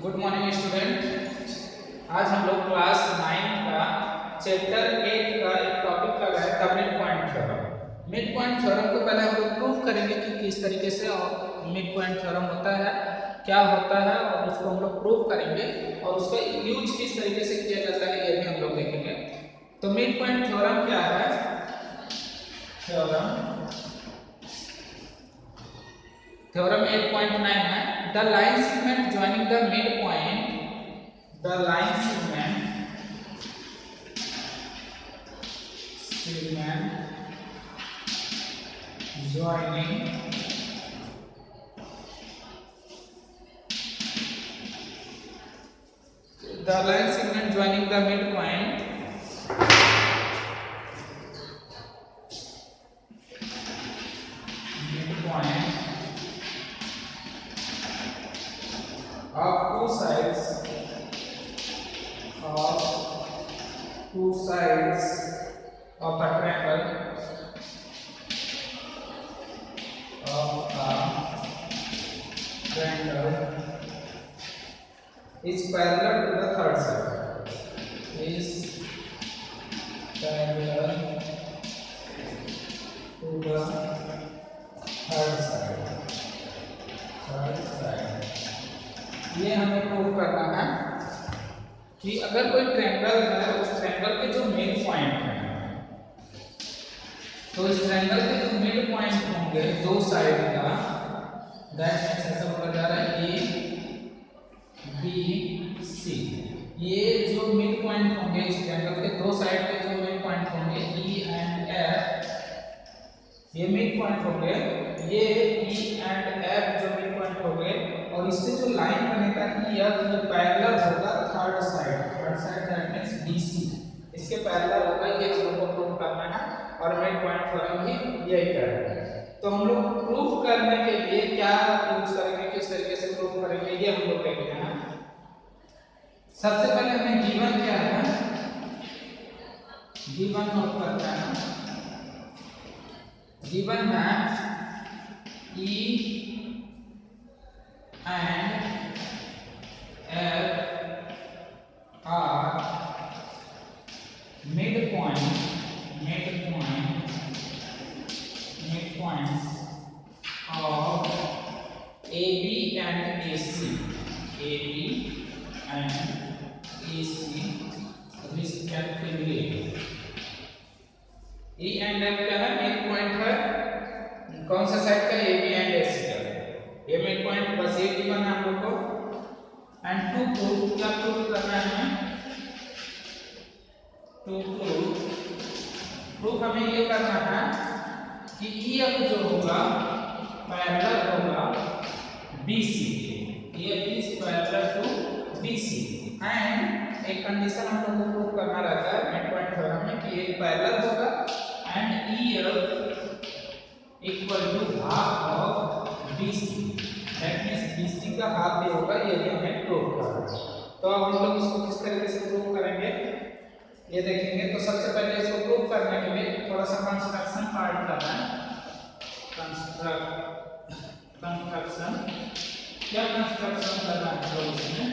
Good morning student. आज हम लोग क्लास 9 का चैप्टर 8 का एक टॉपिक का है the mid point theorem. Mid point theorem को पहले हम लोग प्रूव करेंगे कि किस तरीके से मिड पॉइंट थ्योरम होता है, क्या होता है, और उसको हम लोग प्रूव करेंगे और उसका यूज किस तरीके से किया जाता है ये भी हम लोग देखेंगे। तो मिड पॉइंट थ्योरम क्या है? थ्योरम 8.9 है। The line segment joining the mid point, the line segment joining the line segment joining the midpoint of two sides of a triangle is parallel to the third side, is parallel to the third side। ये हमें prove करना है कि अगर कोई triangle है, उस triangle के जो मिड पॉइंट है, तो इस ट्रायंगल के जो मिड पॉइंट होंगे दो साइड का, दैट मींस ऐसा बोला जा रहा है ए बी सी। ये जो मिड पॉइंट होंगे इस ट्रायंगल के दो साइड के जो मिड पॉइंट होंगे ई एंड एफ, ये मिड पॉइंट होंगे, ये ई एंड एफ जो मिड पॉइंट होंगे, और इससे जो लाइन बनेगा ई एफ जो पैरेलल होगा third side that means BC, इसके पैरेलल होगा। ये हम लोग को प्रूव करना है और मिड पॉइंट थ्योरम भी यही करेंगे। तो हम लोग प्रूफ करने के लिए क्या यूज करेंगे, किस तरीके से प्रूफ करेंगे, ये हम लोग देखते हैं। सबसे पहले हमें गिवन क्या है, गिवन नोट करना है। गिवन है E and F R mid points of AB and AC, respectively। E and F क्या है? मिड पॉइंट है, कौन सा साइड का? AB एंड AC का। ये मिड पॉइंट बस ये गिवन है हम लोग को। एंड टू प्रूफ, क्या प्रूफ करना है हमें? टू प्रूफ हमें ये करना है कि EF जो होगा पैरेलल होगा BC, EF is parallel to BC। And एक कंडीशन हम लोग को प्रूव करना रहता है मिड पॉइंट थ्योरम में कि ये पैरेलल होगा and EF equal to half of BC, that means BC का हाफ भी होगा। ये भी हमें प्रूव करना है। तो अब हम लोग इसको किस तरीके से प्रूव करेंगे ये देखेंगे। तो सबसे पहले इसको प्रूव करने के लिए थोड़ा सा कंस्ट्रक्शन पार्ट करना है। कंस्ट्रक्शन क्या कंस्ट्रक्शन करना है? तो इसमें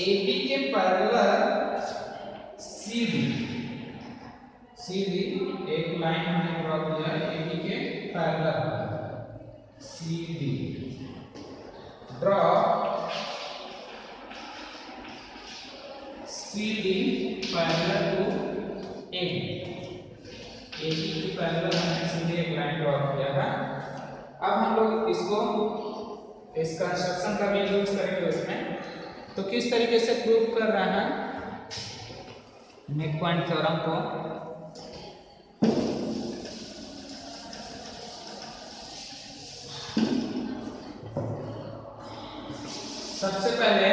AB के पैरेलल CD एक लाइन हमने ड्रॉ किया है AB के parallel CD, draw CD parallel to AB की पैरेलल हमने सीधे एक लाइन ड्रॉ किया है। अब हम लोग इसको इस कंस्ट्रक्शन का भी यूज करेंगे उसमें। तो किस तरीके से प्रूव कर रहा है मिड पॉइंट थ्योरम को? सबसे पहले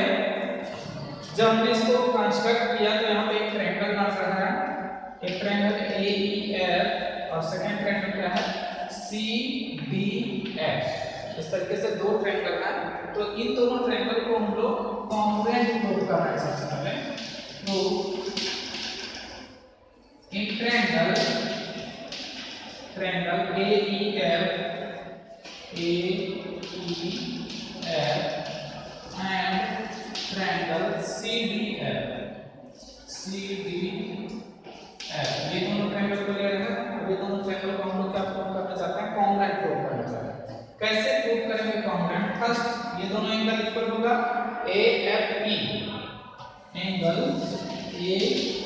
जब हमने इसको कंस्ट्रक्ट किया तो यहाँ पे एक ट्रायंगल बन रहा है, एक ट्रायंगल AEF और सेकंड ट्रायंगल क्या है? CDF। इस तरीके से दो ट्रायंगल है। तो इन दोनों ट्रायंगल को हम लोग कॉन्ग्रुएंट प्रूव कर रहे हैं। सबसे पहले prove in triangle AEF and triangle CDF, ये दोनों ट्रायंगल को ले रहे हैं। अब ये दोनों ट्रायंगल को हम लोग क्या प्रूव करना चाहते हैं, कॉन्ग्रुएंट प्रूव करना चाहते हैं। कैसे प्रूव करेंगे कॉन्ग्रुएंट? फर्स्ट ये दोनों एंगल इक्वल होगा, AFE एंगल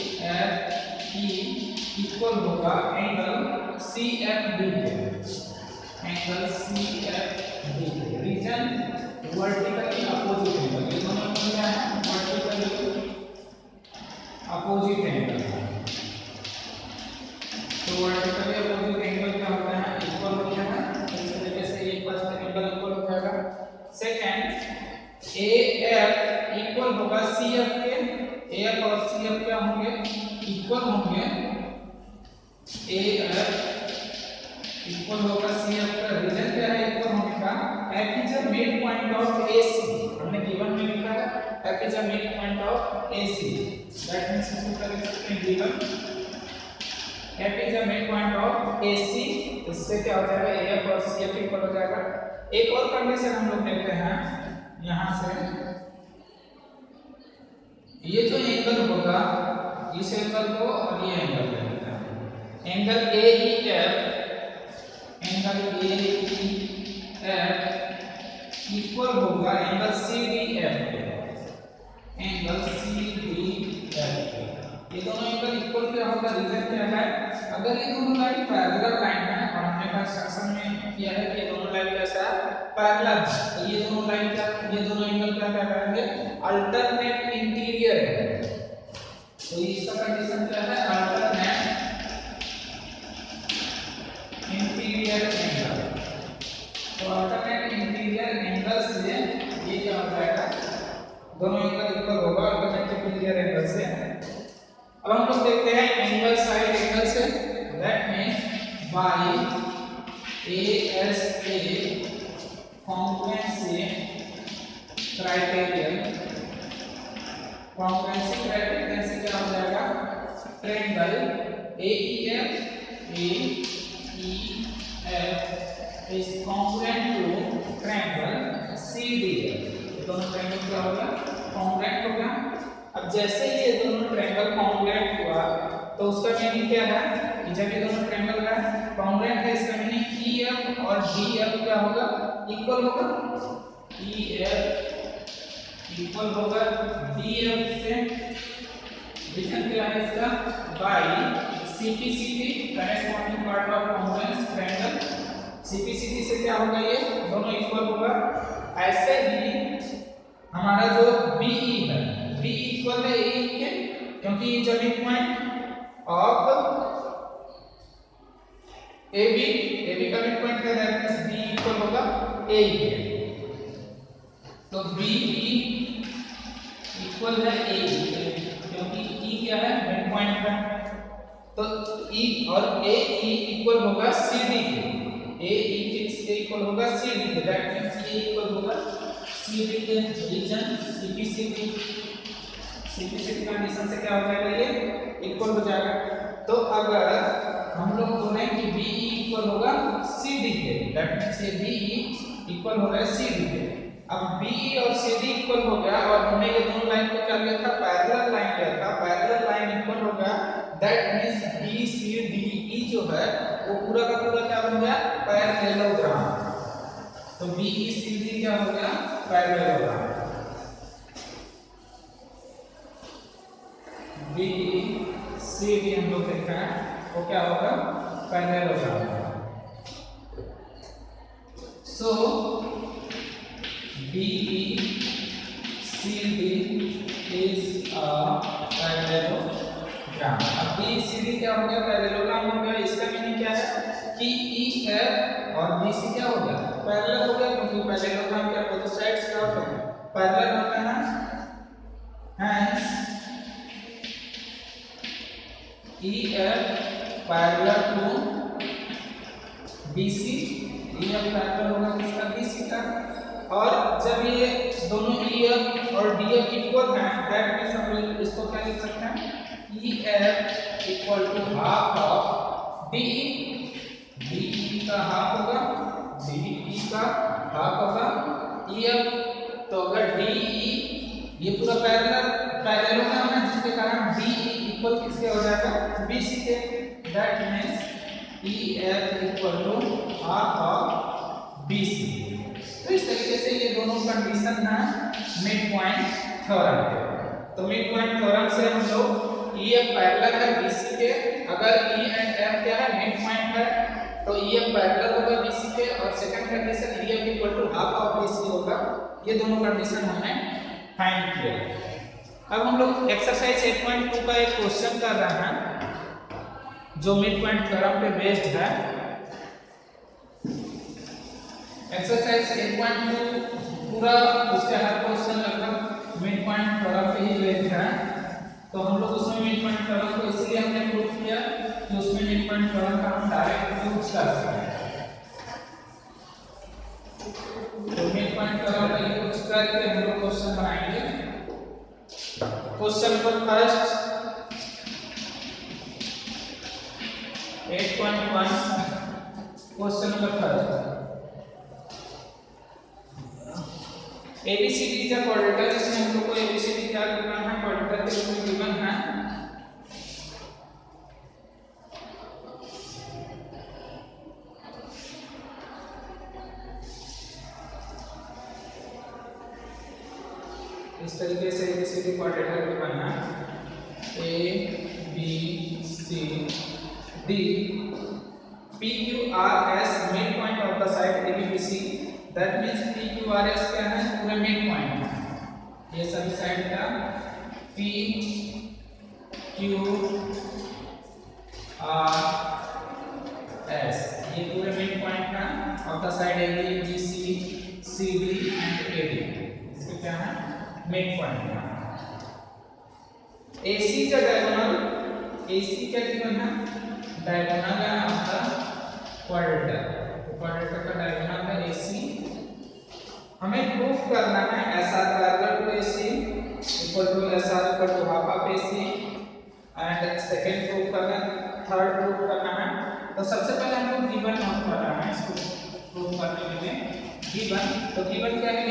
AFE इक्वल होगा एंगल CFD के, एंगल CFD के। रीजन वर्टिकली अपोजिट एंगल, ये दोनों क्या है, वर्टिकली अपोजिट एंगल। तो वर्टिकली अपोजिट एंगल क्या होता है, इक्वल होता है। इस तरीके से ये फर्स्ट एंगल इक्वल हो जाएगा। सेकंड AF इक्वल होगा CF के, AF और CF क्या होंगे, इक्वल होंगे। AF इक्वल होगा CF का। रीजन क्या है इक्वल होने का, F is a mid point of AC। हमने गिवन में लिखा है F is a mid point of AC, that means इसको कर सकते हैं given F is a mid point of AC। इससे क्या हो जाएगा, AF और CF इक्वल हो जाएगा। एक और कंडीशन हम लोग देखते हैं यहां से, ये जो एंगल होगा, इस एंगल को और ये एंगल ले लेते हैं, angle AEF, angle AEF equal होगा एंगल CDF के, एंगल CDF के। ये दोनों एंगल इक्वल क्या होगा, रीजन क्या है, अगर ये दोनों लाइन पैरेलल लाइन है, और हमने कंस्ट्रक्शन में किया है कि ये दोनों लाइन कैसा है, पैरेलल, तो ये दोनों लाइन क्या, ये दोनों एंगल क्या करेंगे, अल्टरनेट इंटीरियर है। तो इसका कंडीशन क्या है, अल्टरनेट इंटीरियर एंगल। तो अल्टरनेट इंटीरियर एंगल से ये क्या हो जाएगा, दोनों एंगल इक्वल होगा अल्टरनेट इंटीरियर एंगल से। अब हम लोग देखते हैं एंगल साइड एंगल से, that means by ASA congruency criterion, congruency criterion से क्या हो जाएगा, triangle AEF is congruent to triangle CDF। दोनों ट्रायंगल क्या होगा, कॉन्ग्रुएंट होगा। अब जैसे ये दोनों ट्रायंगल कॉन्ग्रुएंट हुआ तो उसका मीनिंग क्या है, कि जब ये दोनों ट्रायंगल का कॉन्ग्रुएंट है, इसका मीनिंग EF और DF क्या होगा, इक्वल होगा। EF इक्वल होगा DF से। रीजन क्या है इसका, by CPCT corresponding part of congruence triangle. CPCT से क्या होगा, ये दोनों इक्वल होगा। ऐसे ही हमारा जो BE है, BE इक्वल है AE के, क्योंकि ये जब मिड पॉइंट ऑफ AB का मिड पॉइंट है, दैट मींस BE इक्वल होगा AE के। तो BE इक्वल है AE के, क्योंकि E क्या है, मिड पॉइंट है। तो E और AE इक्वल होगा CD के, AE से इक्वल होगा CD के, दैट मींस ये इक्वल होगा CD के। रीजन CPCT कंडीशन से क्या हो जाएगा, ये इक्वल हो जाएगा। तो अगर हम लोग बोले कि BE इक्वल होगा CD के, दैट मींस ये BE इक्वल हो रहा है CD के। अब BE और CD इक्वल हो गया, और हमने ये दोनों लाइन को क्या लिया था, पैरेलल लाइन लिया था। पैरेलल लाइन इक्वल हो गया, दैट मींस BCDE जो है वो पूरा का पूरा क्या बन गया, पैरेललोग्राम। तो BECD क्या हो गया, पैरेललोग्राम। BECD हम लोग देखा है वो क्या होगा, parallelogram. So BECD is a parallelogram। अब BECD क्या हो गया, पैरेललोग्राम हो गया। इसका मीनिंग क्या है कि EF और BC क्या हो गया, पैरेलल हो गया, क्योंकि पैरेललोग्राम के अपोजिट साइड्स क्या होते हैं, पैरेलल होते हैं। Hence EF parallel to BC, EF parallel होगा किसका, BC का। और जब ये दोनों EF और DF इक्वल हैं, दैट मींस हम लोग इसको क्या लिख सकते हैं, EF equal to half of DE। DE का हाफ होगा, DE का हाफ होगा EF। तो अगर DE पूरा पैरेलल है जिसके कारण डी इक्वल किसके हो जाएगा बीसी के। That means EF equal to half of BC। तो इस तरीके से ये दोनों कंडीशन है मिड पॉइंट थ्योरम के। तो मिड पॉइंट थ्योरम से हम लोग EF पैरेलल है BC के, अगर E एंड F क्या है मिड पॉइंट है तो EF पैरेलल होगा BC के, और second condition EF equal to half of BC होगा। ये दोनों कंडीशन हमने फाइंड किया। अब हम लोग एक्सरसाइज 8.2 का एक क्वेश्चन कर रहे हैं जो मिड पॉइंट थ्योरम पे बेस्ड है। एक्सरसाइज 8.2 पूरा उसके हर क्वेश्चन लगभग मिड पॉइंट थ्योरम पे ही बेस्ड है। तो हम लोग उसमें मिड पॉइंट थ्योरम को इसलिए हमने प्रूव किया कि उसमें मिड पॉइंट थ्योरम का हम डायरेक्ट यूज कर सकते हैं। तो मिड पॉइंट थ्योरम का यूज करके हम लोग क्वेश्चन बनाएंगे। Question number first 8.1 question number first ABCD is a क्वाड्रेटर। इसमें हम लोग को ABCD क्या करना है, क्वाड्रेटर के रूप में गिवन है। इस तरीके से ABCD क्वाड्रेटर गिवन है ABCD PQRS mid point of the side ABCD। That means PQRS क्या है पूरे मिड पॉइंट है, ये सभी साइड का PQRS ये पूरे मिड पॉइंट है of the side AB BC CD and AD। इसके क्या है मिड पॉइंट है। AC का डायगोनल, AC क्या गिवन है डायगोनल है आपका क्वाड्रेटर। क्वाड्रेटर का डायगोनल है AC। हमें प्रूव करना है SR parallel to AC equal to SR equal to half of AC and second prove करना है, थर्ड प्रूव करना है। तो सबसे पहले हम लोग गिवन नोट कर रहे हैं इसको प्रूव करने के लिए। गिवन तो गिवन क्या है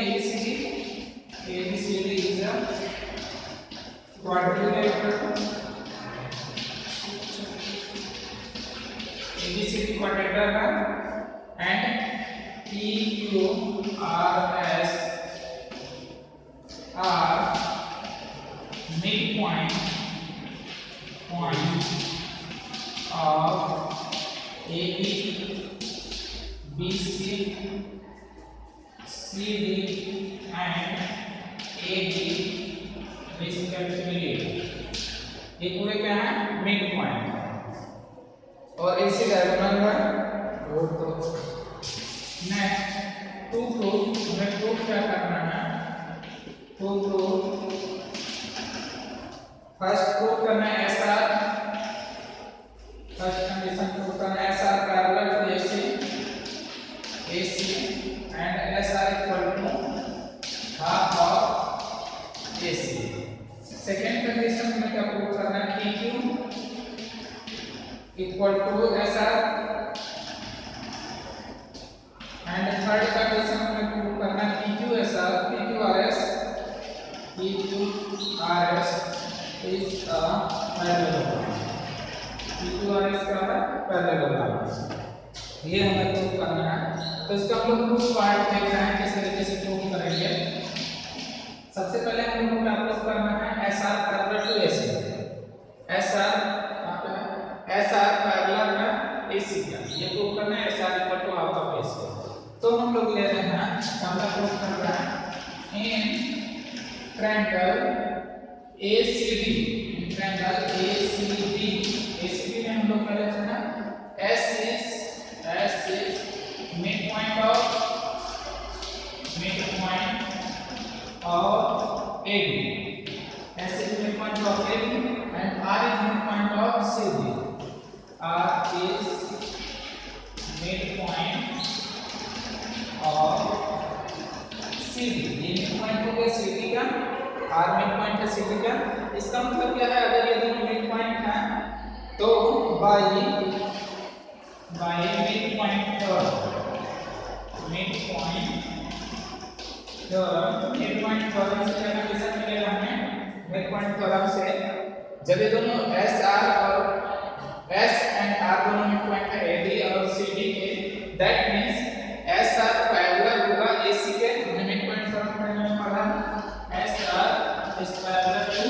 ABCD is a quadrilateral. ABCD क्वाड्रेटर है and PQRS are midpoint of AB, BC, CD and AD respectively। ये पूरे क्या है मिड पॉइंट और AC डायगोनल है। और तो नेक्स्ट टू प्रूफ हमें प्रूफ क्या करना है, टू प्रूफ फर्स्ट प्रूफ करना है SR। फर्स्ट कंडीशन प्रूफ करना है SR parallel to AC and SR equal to half of AC। Second condition में क्या प्रूफ करना है PQ equal to SR and third condition में प्रूव करना है PQRS is a parallel. PQRS का पैरेलल ये हमें प्रूव करना है। तो इसका हम लोग प्रूफ पार्ट देख रहे हैं किस तरीके से प्रूव करेंगे। सबसे पहले हम लोग को क्या प्रूव करना है SR parallel to AC। SR parallel है AC का, ये प्रूव करना है SR equal to half of AC। तो हम लोग ले रहे हैं पहला प्रूफ कर रहे हैं in triangle ACD। Triangle ACD में हम लोग क्या लेते हैं S is midpoint of AD। S is midpoint of AD and R is midpoint of CD। R is midpoint of CD। ये midpoint हो गया CD का, R midpoint है CD का। इसका मतलब क्या है, अगर ये दोनों midpoint हैं तो by midpoint theorem mid point theorem से क्या कंडीशन मिलेगा हमें मिड पॉइंट थ्योरम से जब ये दोनों एस आर और एस एंड आर दोनों मिड पॉइंट है एडी और सीडी के that means S R parallel होगा एसी के हमने मिड पॉइंट थ्योरम में पढ़ा S R is parallel to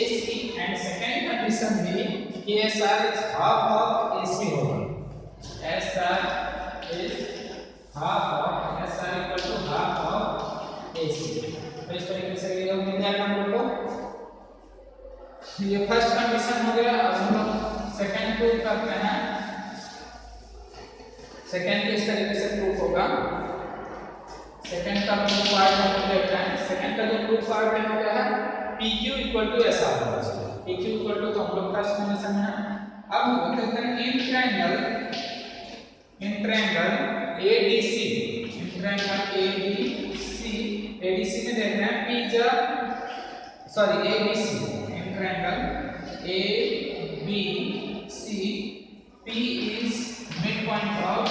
AC and second condition भी कि S R is half of AC होगा S R is half of S R equal to half of AC तो इस तरीके से ये मिल जाएगा हम लोग को ये फर्स्ट कंडीशन हो गया। अब हम लोग सेकंड प्रूफ करते हैं सेकंड किस तरीके से प्रूफ होगा सेकंड का प्रूफ पार्ट हम लोग देखते हैं सेकंड का जो प्रूफ पार्ट है वो क्या है PQ इक्वल टू SR होगा PQ इक्वल टू तो हम लोग फर्स्ट कंडीशन में अब हम लोग देखते हैं in triangle ADC in triangle ADC में देख रहे हैं P जा sorry ABC in triangle ABC P is midpoint of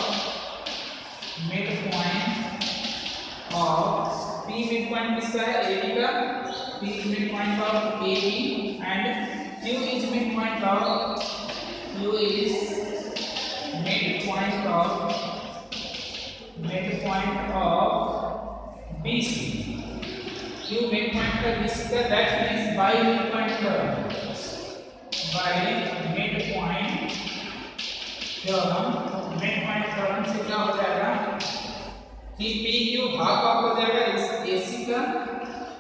P midpoint किसका है AB का P is midpoint of AB and Q is midpoint of BC Q midpoint का BC का that means by midpoint theorem से क्या हो जाएगा कि PQ हाफ ऑफ हो जाएगा इस AC का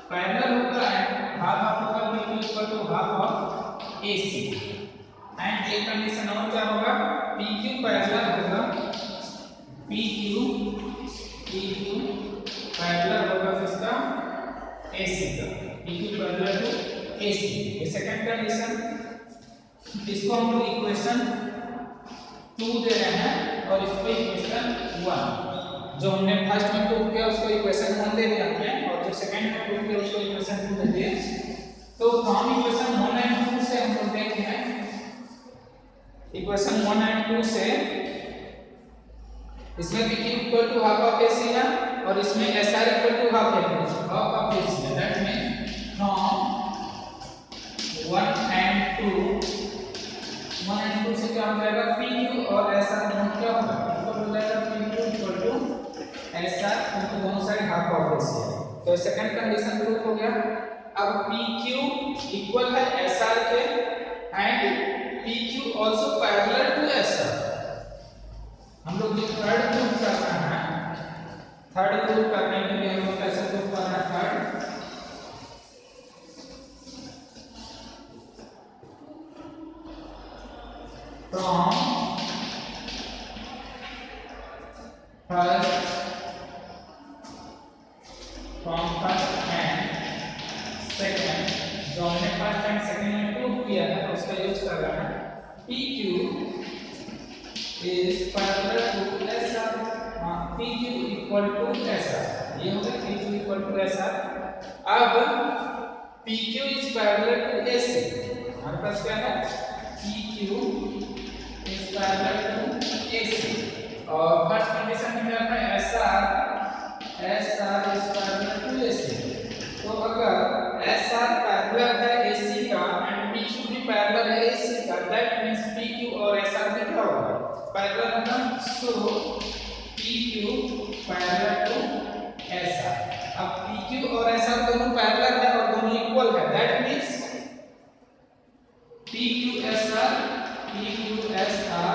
पैरेलल होगा एंड हाफ ऑफ होगा PQ equal to half of AC and एक कंडीशन और क्या होगा PQ पैरेलल होगा PQ पैरेलल होगा किसका AC का PQ पैरेलल टू AC ये सेकंड कंडीशन इसको हम लोग इक्वेशन 2 दे रहे हैं और इसको इक्वेशन 1 जो हमने फर्स्ट में प्रूव किया उसको इक्वेशन 1 दे दिया हमने और जो सेकंड में प्रूव किया उसको इक्वेशन 2 दे दिए तो हम इक्वेशन 1 एंड 2 से हम लोग देखते हैं इक्वेशन 1 एंड 2 से इसमें PQ equal to half of AC है और इसमें SR equal to half of AC है दैट मींस फ्रॉम 1 एंड 2 से क्या हो जाएगा PQ और SR दोनों क्या होगा इक्वल हो जाएगा PQ इक्वल टू SR क्योंकि दोनों साइड हाफ ऑफ AC है तो सेकंड कंडीशन प्रूफ हो गया। अब PQ इक्वल है SR के and PQ also parallel to SR हम लोग जो थर्ड प्रूफ करना है थर्ड प्रूफ करने के लिए हम लोग कैसे प्रूफ करना है third from first and second जो हमने फर्स्ट एंड सेकंड में प्रूव किया है उसका यूज कर रहा है PQ is parallel to SR PQ equal to SR ये हो गया PQ equal to SR अब PQ is parallel to AC हमारे पास क्या है PQ is parallel to AC और फर्स्ट कंडीशन में क्या है SR is parallel to AC तो अगर SR पैरेलल है AC का एंड PQ भी पैरेलल है AC का दैट मींस PQ और SR भी क्या होगा पैरेलल होगा सो PQ पैरेलल टू SR अब PQ और SR दोनों पैरेलल है और दोनों इक्वल है that means PQ SR is a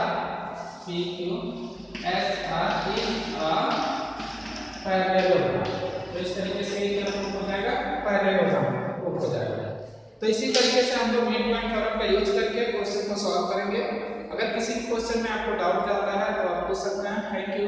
parallel तो इस तरीके से ये प्रूफ हो जाएगा पैरेलल प्रूफ हो जाएगा। तो इसी तरीके से हम लोग मिड पॉइंट थ्योरम का यूज करके क्वेश्चन को सॉल्व करेंगे। अगर किसी क्वेश्चन में आपको डाउट आता है तो आप पूछ सकते हैं। Thank you.